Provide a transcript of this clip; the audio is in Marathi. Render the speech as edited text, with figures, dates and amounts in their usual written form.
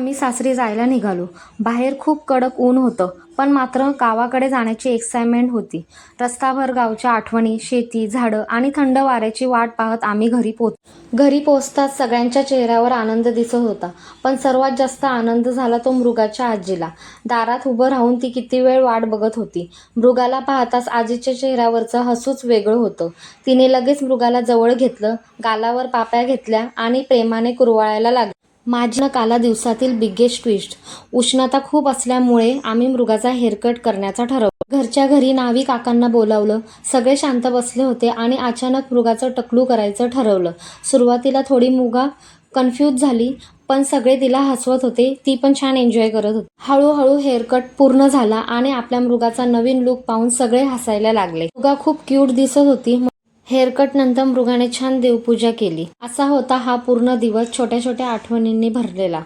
आम्ही सासरी जायला निघालो. बाहेर खूप कडक ऊन होतं, पण मात्र गावाकडे जाण्याची एक्साइटमेंट होती. रस्ताभर गावच्या आठवणी, शेती, झाडं आणि थंड वाऱ्याची वाट पाहत आम्ही घरी पोहोचताच सगळ्यांच्या चेहऱ्यावर आनंद दिसत होता. पण सर्वात जास्त आनंद झाला तो मृगाच्या आजीला. दारात उभं राहून ती किती वेळ वाट बघत होती. मृगाला पाहताच आजीच्या चेहऱ्यावरचं हसूच वेगळं होतं. तिने लगेच मृगाला जवळ घेतलं, गालावर पापण्या घेतल्या आणि प्रेमाने कुरवाळायला लागली. माझ्या काला दिवसातील बिगेस्ट ट्विस्ट. उष्णता खूप असल्यामुळे आम्ही मृगाचा हेअरकट करण्याचा ठरवलं. घरच्या घरी नावी काकांना बोलावलं. सगळे शांत बसले होते आणि अचानक मृगाचं टकलू करायचं ठरवलं. सुरुवातीला थोडी मृगा कन्फ्यूज झाली, पण सगळे तिला हसवत होते. ती पण छान एन्जॉय करत होती. हळूहळू हेअरकट पूर्ण झाला आणि आपल्या मृगाचा नवीन लुक पाहून सगळे हसायला लागले. मृगा खूप क्यूट दिसत होती. हेअरकट नंतर मृगाने छान देवपूजा केली. असा होता हा पूर्ण दिवस छोट्या छोट्या आठवणींनी भरलेला.